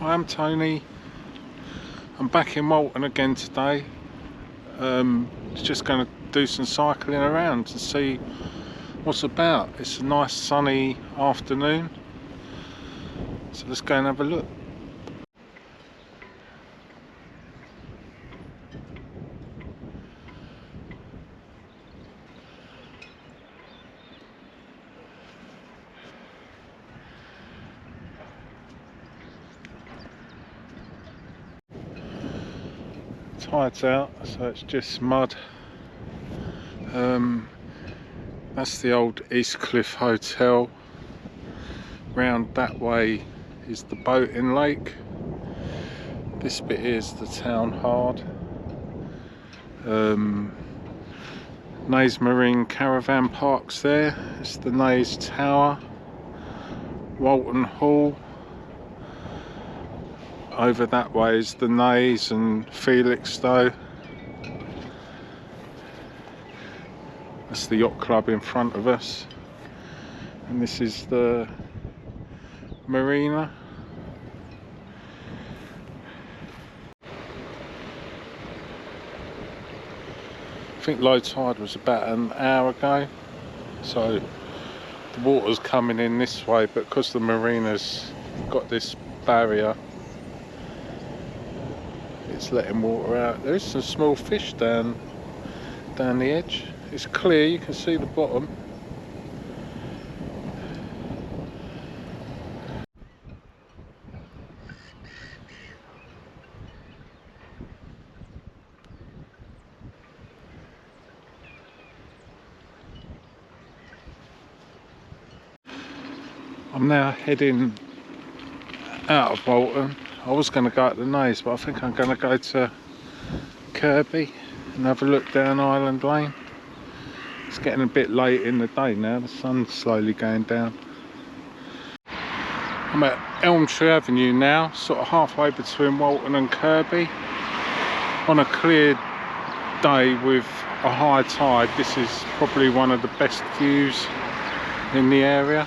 Hi, I'm Tony. I'm back in Walton again today. Just going to do some cycling around to see what's about. It's a nice sunny afternoon, so let's go and have a look. Tide's out, so it's just mud. That's the old East Cliff Hotel. Round that way is the boating lake. This bit is the town hard. Naze Marine Caravan Park's there. It's the Naze Tower. Walton Hall. Over that way is the Naze and Felixstowe. That's the yacht club in front of us. And this is the marina. I think low tide was about an hour ago, so the water's coming in this way, but because the marina's got this barrier, it's letting water out. There is some small fish down the edge. It's clear, you can see the bottom. I'm now heading out of Walton. I was going to go at the Naze, but I think I'm going to go to Kirby and have a look down Island Lane. It's getting a bit late in the day now, the sun's slowly going down. I'm at Elm Tree Avenue now, sort of halfway between Walton and Kirby. On a clear day with a high tide, this is probably one of the best views in the area.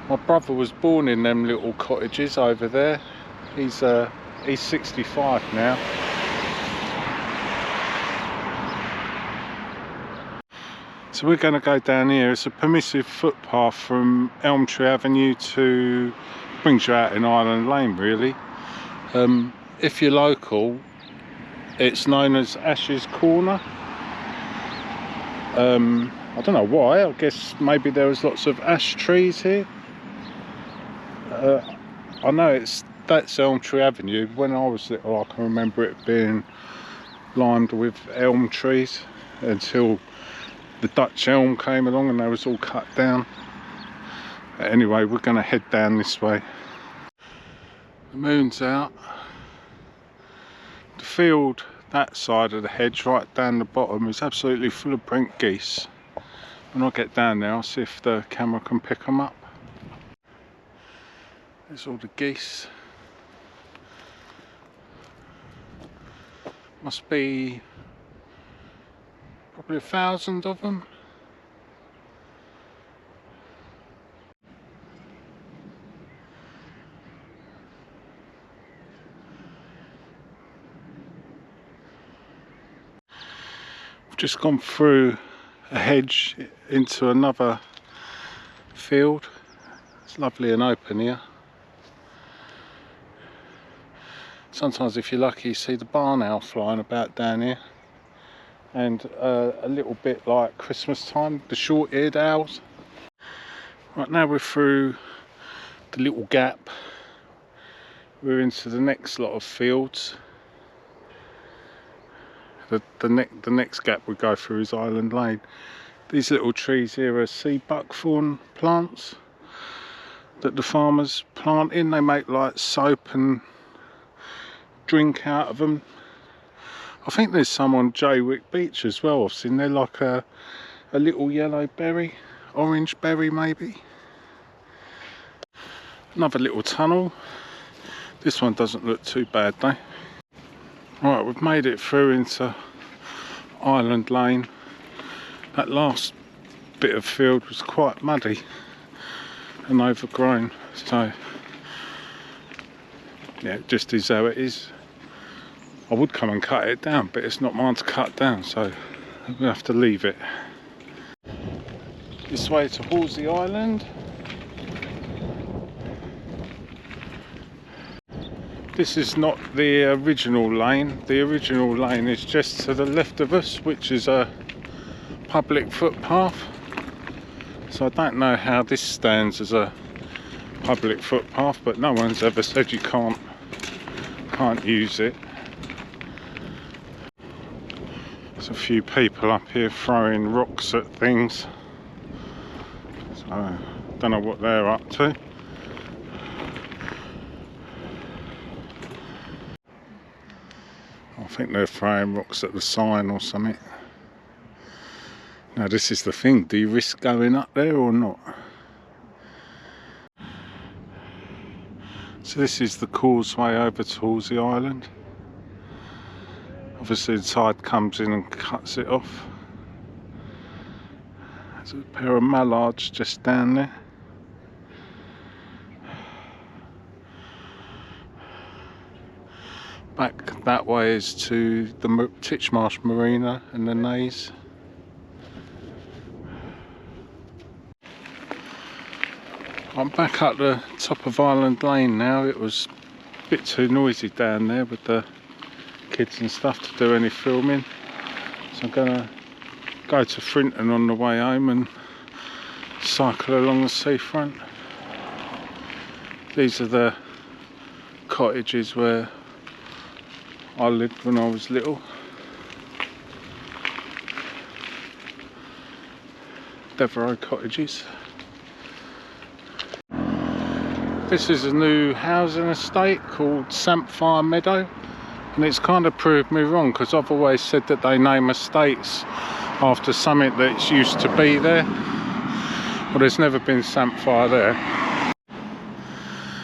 My brother was born in them little cottages over there. He's 65 now. So we're going to go down here. It's a permissive footpath from Elm Tree Avenue to, brings you out in Island Lane really. If you're local, it's known as Ash's Corner. I don't know why, I guess maybe there was lots of ash trees here. I know that's Elm Tree Avenue. When I was little, I can remember it being lined with elm trees until the Dutch elm came along and they was all cut down. But anyway, we're going to head down this way. The moon's out. The field, that side of the hedge right down the bottom, is absolutely full of brent geese. When I get down there, I'll see if the camera can pick them up. There's all the geese. Must be probably 1,000 of them. I've just gone through a hedge into another field. It's lovely and open here. Sometimes if you're lucky, you see the barn owl flying about down here, and a little bit like Christmas time, the short-eared owls. Right, now we're through the little gap. We're into the next lot of fields. The next gap we go through is Island Lane. These little trees here are sea buckthorn plants that the farmers plant in. They make like soap and drink out of them. I think there's some on Jaywick Beach as well. I've seen they're like a little yellow berry, orange berry maybe. Another little tunnel. This one doesn't look too bad though. Right, we've made it through into Island Lane. That last bit of field was quite muddy. and overgrown, so yeah, it just is how it is. I would come and cut it down, but it's not mine to cut down, so we'll have to leave it. This way to Halsey Island. This is not the original lane. The original lane is just to the left of us, which is a public footpath. So I don't know how this stands as a public footpath, but no one's ever said you can't use it. There's a few people up here throwing rocks at things, so I don't know what they're up to. I think they're throwing rocks at the sign or something. Now this is the thing, do you risk going up there or not? So this is the causeway over to Halsey Island. Obviously the tide comes in and cuts it off. There's a pair of mallards just down there. Back that way is to the Titchmarsh Marina and the Naze. I'm back at the top of Island Lane now. It was a bit too noisy down there with the kids and stuff to do any filming, so I'm gonna go to Frinton on the way home and cycle along the seafront. These are the cottages where I lived when I was little. Devereux cottages. This is a new housing estate called Samphire Meadow, and it's kind of proved me wrong, because I've always said that they name estates after something that used to be there. Well, there's never been Samphire there.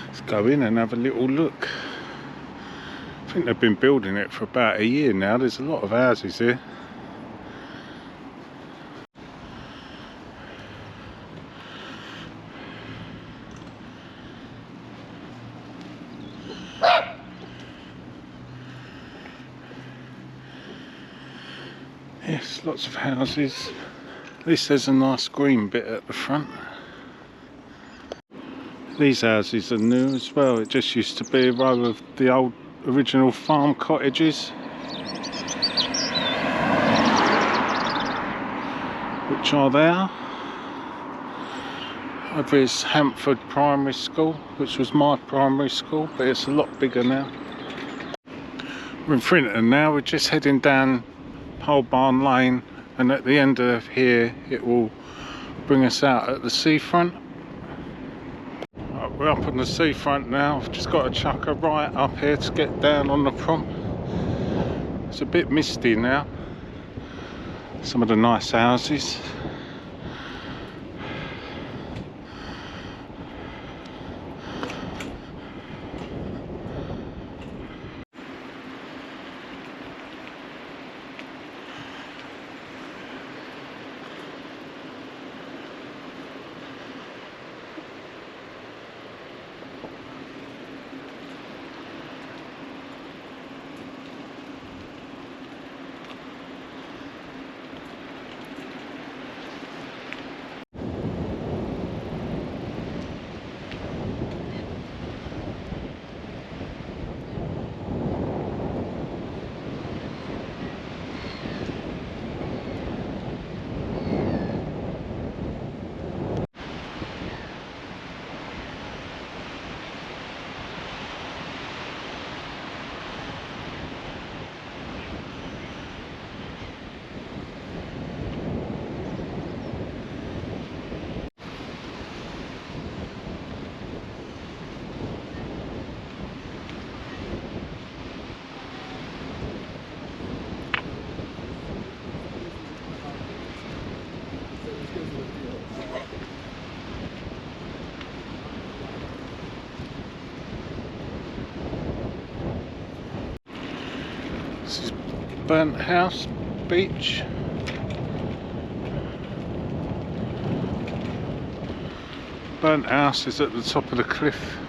Let's go in and have a little look. I think they've been building it for about a year now. There's a lot of houses here. Yes, lots of houses. At least there's a nice green bit at the front. These houses are new as well. It just used to be a row of the old original farm cottages, which are there. Over is Hampford Primary School, which was my primary school, but it's a lot bigger now. We're in Frinton now. We're just heading down Pole Barn Lane, and at the end of here it will bring us out at the seafront. We're up on the seafront now. I've just got to chuck a right up here to get down on the prom. It's a bit misty now. Some of the nice houses. This is Burnt House Beach. burnt house is at the top of the cliff.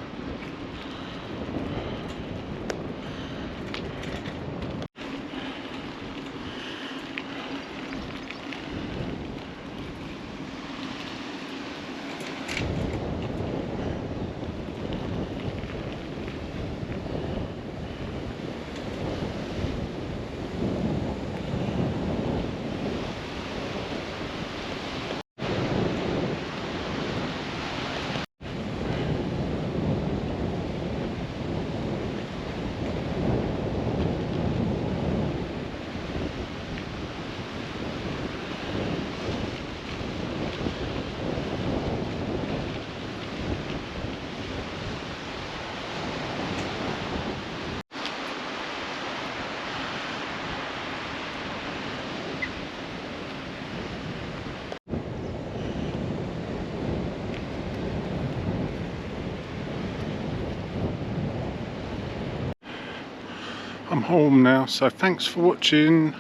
I'm home now, so thanks for watching.